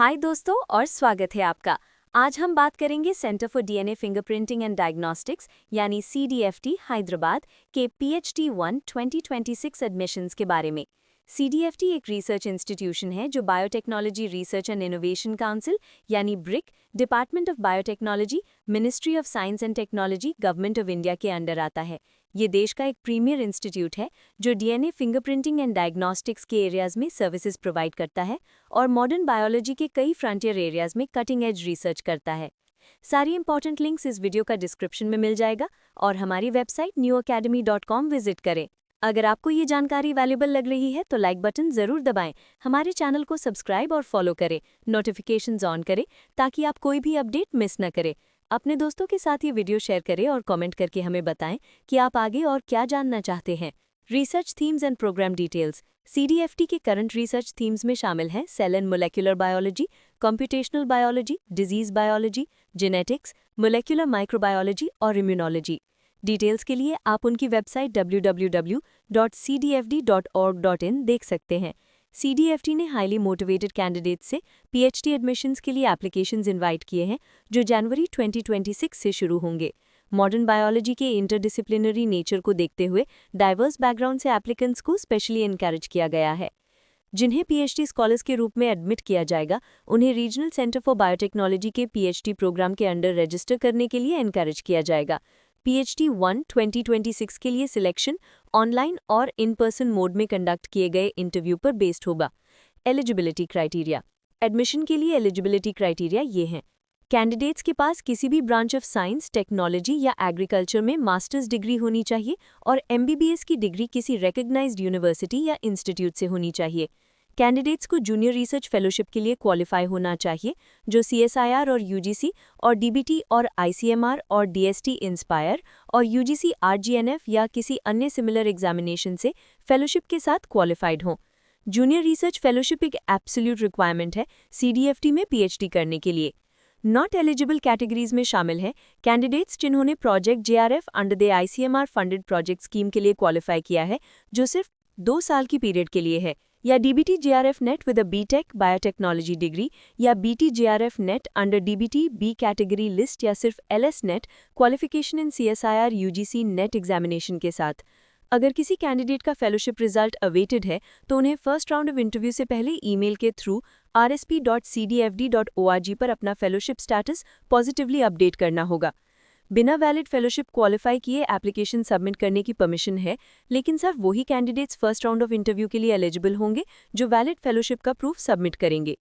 हाय दोस्तों और स्वागत है आपका। आज हम बात करेंगे centre for DNA fingerprinting and diagnostics यानी सीडीएफटी हैदराबाद के पीएचडी 1 2026 एडमिशन्स के बारे में। सीडीएफटी एक रिसर्च इंस्टीट्यूशन है जो biotechnology research and innovation council यानी BRIC, department of biotechnology, ministry of science and technology, government of India के अंडर आता है। ये देश का एक प्रीमियर इंस्टीट्यूट है जो डीएनए फिंगरप्रिंटिंग एंड डायग्नोस्टिक्स के एरियाज में सर्विसेज प्रोवाइड करता है और मॉडर्न बायोलॉजी के कई फ्रंटियर एरियाज में कटिंग एज रिसर्च करता है। सारी इंपॉर्टेंट लिंक्स इस वीडियो का डिस्क्रिप्शन में मिल जाएगा और हमारी वेबसाइट newacademy.com विजिट करें। अगर आपको ये जानकारी वैल्यूएबल लग रही है तो लाइक बटन जरूर दबाएं, हमारे चैनल को सब्सक्राइब और फॉलो करें, नोटिफिकेशंस ऑन करें ताकि आप कोई भी अपडेट मिस न करें। अपने दोस्तों के साथ ये वीडियो शेयर करें और कमेंट करके हमें बताएं कि आप आगे और क्या जानना चाहते हैं। Research themes and program details. CDFT के करंट रिसर्च थीम्स में शामिल हैं cell and molecular biology, computational biology, disease biology, genetics, molecular microbiology और इम्यूनोलॉजी। डिटेल्स के लिए आप उनकी वेबसाइट www.cdfd.org.in देख सकते हैं। सीडीएफटी ने हाईली मोटिवेटेड कैंडिडेट्स से पीएचडी एडमिशन्स के लिए एप्लीकेशंस इनवाइट किए हैं जो जनवरी 2026 से शुरू होंगे। मॉडर्न बायोलॉजी के इंटरडिसिप्लिनरी नेचर को देखते हुए डाइवर्स बैकग्राउंड से एप्लीकेंट्स को स्पेशली एनकरेज किया गया है। जिन्हें पीएचडी स्कॉलर्स के रूप में एडमिट किया जाएगा उन्हें रीजनल सेंटर फॉर बायोटेक्नोलॉजी के पीएचडी प्रोग्राम के अंडर रजिस्टर करने के लिए एनकरेज किया जाएगा। पीएचडी 1 2026 के लिए सिलेक्शन ऑनलाइन और इन पर्सन मोड में कंडक्ट किए गए इंटरव्यू पर बेस्ड होगा। Eligibility criteria. एडमिशन के लिए एलिजिबिलिटी क्राइटेरिया ये हैं। कैंडिडेट्स के पास किसी भी ब्रांच ऑफ साइंस, टेक्नोलॉजी या एग्रीकल्चर में मास्टर्स डिग्री होनी चाहिए और एमबीबीएस की डिग्री किसी रिकग्नाइज्ड यूनिवर्सिटी या इंस्टीट्यूट से होनी चाहिए। कैंडिडेट्स को जूनियर रिसर्च फेलोशिप के लिए क्वालिफाई होना चाहिए जो सीएसआईआर और यूजीसी और डीबीटी और आईसीएमआर और डीएसटी इंस्पायर और यूजीसी आरजीएनएफ या किसी अन्य सिमिलर एग्जामिनेशन से फेलोशिप के साथ क्वालिफाइड हों। जूनियर रिसर्च फेलोशिप एक एब्सोल्यूट रिक्वायरमेंट है सीडीएफटी में पीएचडी करने के लिए। नॉट एलिजिबल कैटेगरीज में शामिल हैं कैंडिडेट्स जिन्होंने project JRF under the ICMR funded project scheme के लिए क्वालिफाई किया है जो सिर्फ 2 साल की पीरियड के लिए है, या DBT JRF NET with a BTech biotechnology degree या BT JRF NET under DBT B category list या सिर्फ LS NET qualification in CSIR UGC NET examination के साथ। अगर किसी कैंडिडेट का फेलोशिप रिजल्ट अवेटेड है तो उन्हें फर्स्ट राउंड ऑफ इंटरव्यू से पहले ईमेल के थ्रू rsp.cdfd.org पर अपना फेलोशिप स्टेटस पॉजिटिवली अपडेट करना होगा। बिना वैलिड फेलोशिप क्वालिफाई किए एप्लीकेशन सबमिट करने की परमिशन है, लेकिन सिर्फ वही candidates first round of interview के लिए एलिजिबल होंगे जो वैलिड फेलोशिप का प्रूफ सबमिट करेंगे।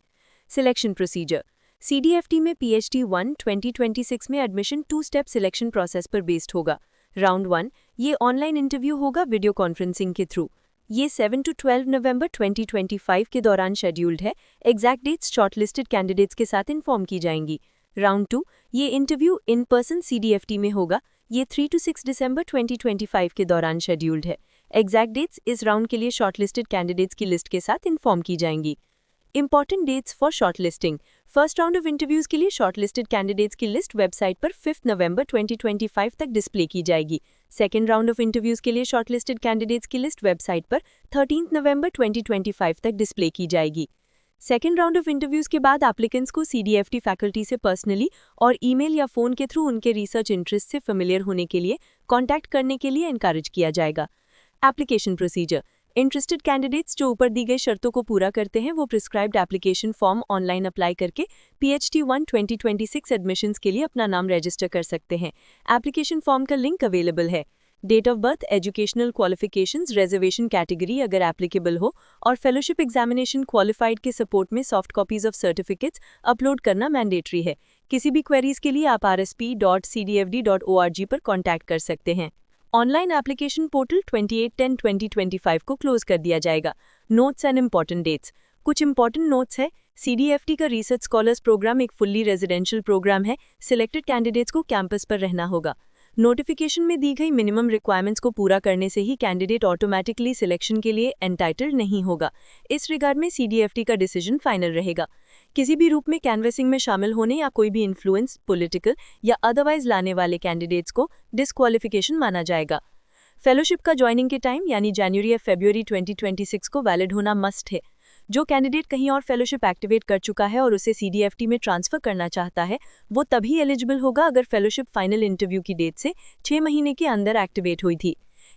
Selection procedure. सीडीएफटी में पीएचडी 1 2026 में एडमिशन 2 स्टेप सिलेक्शन प्रोसेस पर बेस्ड होगा। राउंड 1 ये ऑनलाइन इंटरव्यू होगा वीडियो कॉन्फ्रेंसिंग के थ्रू। ये 7 to 12 नवंबर 2025 के दौरान शेड्यूल्ड है। एग्जैक्ट डेट्स शॉर्टलिस्टेड कैंडिडेट्स के साथ इन्फॉर्म की जाएंगी। राउंड 2 ये इंटरव्यू इन पर्सन सीडीएफटी में होगा। ये 3 to 6 दिसंबर 2025 के दौरान शेड्यूल्ड है। एग्जैक्ट डेट्स इस राउंड के लिए शॉर्टलिस्टेड कैंडिडेट्स की लिस्ट के साथ इन्फॉर्म की जाएंगी। Important dates for shortlisting. First round of interviews के लिए शॉर्टलिस्टेड कैंडिडेट्स की लिस्ट वेबसाइट पर 5 नवंबर 2025 तक डिस्प्ले की जाएगी। सेकेंड राउंड ऑफ इंटरव्यूज के लिए शॉर्टलिस्टेड कैंडिडेट्स की लिस्ट वेबसाइट पर 13 नवंबर 2025 तक डिस्प्ले की जाएगी। सेकेंड राउंड ऑफ इंटरव्यूज के बाद एप्लीकेंट्स को सीडीएफटी फैकल्टी से पर्सनली और ईमेल या फोन के थ्रू उनके रिसर्च इंटरेस्ट से फेमिलियर होने के लिए कॉन्टैक्ट करने के लिए एनकरेज किया जाएगा। Application procedure. इंटरेस्टेड कैंडिडेट्स जो ऊपर दी गई शर्तों को पूरा करते हैं वो prescribed application form online apply करके पीएचडी 1 2026 एडमिशन्स के लिए अपना नाम रजिस्टर कर सकते हैं। एप्लीकेशन फॉर्म का लिंक अवेलेबल है। Date of birth, educational qualifications, reservation category अगर एप्लीकेबल हो और फेलोशिप एग्जामिनेशन क्वालिफाइड के सपोर्ट में soft copies of certificates upload करना मैंडेटरी है। किसी भी क्वेरीज के लिए आप rsp.cdfd.org पर कॉन्टैक्ट कर सकते हैं। ऑनलाइन एप्लीकेशन पोर्टल 28/10/2025 को क्लोज कर दिया जाएगा। Notes and important dates. कुछ इंपॉर्टेंट नोट्स है। सीडीएफटी का रिसर्च स्कॉलर्स प्रोग्राम एक फुल्ली रेजिडेंशियल प्रोग्राम है। सिलेक्टेड कैंडिडेट्स को कैंपस पर रहना होगा। नोटिफिकेशन में दी गई मिनिमम रिक्वायरमेंट्स को पूरा करने से ही कैंडिडेट ऑटोमेटिकली सिलेक्शन के लिए एंटाइटल्ड नहीं होगा। इस रिगार्ड में सीडीएफटी का डिसीजन फाइनल रहेगा। किसी भी रूप में कैनवेसिंग में शामिल होने या कोई भी इन्फ्लुएंस, पॉलिटिकल या अदरवाइज लाने वाले कैंडिडेट्स को डिस्क्वालिफिकेशन माना जाएगा। फेलोशिप का ज्वाइनिंग के टाइम यानी जनवरी या फरवरी 2026 को वैलिड होना मस्ट है। जो कैंडिडेट कहीं और फेलोशिप एक्टिवेट कर चुका है और उसे CDFT में ट्रांसफर करना चाहता है, वो तभी एलिजिबल होगा अगर फेलोशिप फाइनल इंटरव्यू की डेट से 6 महीने के अंदर एक्टिवेट हुई थी।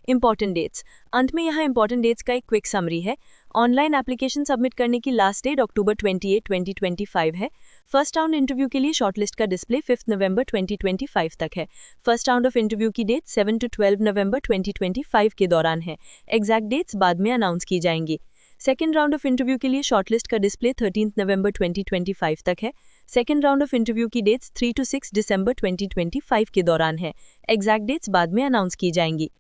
Important dates. अंत में यहाँ इंपॉर्टेंट डेट्स का एक क्विक समरी है। ऑनलाइन एप्लीकेशन सबमिट करने की लास्ट डेट October 28, 2025 है। फर्स्ट राउंड इंटरव्यू के लिए शॉर्टलिस्ट का डिस्प्ले 5 नवंबर 2025 तक है। फर्स्ट राउंड ऑफ इंटरव्यू की डेट 7 to 12 नवंबर 2025 के दौरान है। एग्जैक्ट डेट्स बाद में अनाउंस की जाएंगी। सेकेंड राउंड ऑफ इंटरव्यू के लिए शॉर्टलिस्ट का डिस्प्ले 13 नवंबर 2025 तक है। सेकेंड राउंड ऑफ इंटरव्यू की डेट्स 3 to 6 दिसंबर 2025 के दौरान है। एग्जैक्ट डेट्स बाद में अनाउंस की जाएंगी।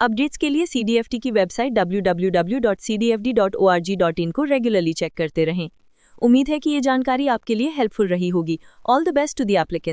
अपडेट्स के लिए CDFT की वेबसाइट www.cdfd.org.in को रेगुलरली चेक करते रहें। उम्मीद है कि ये जानकारी आपके लिए हेल्पफुल रही होगी। All the best to the applicants.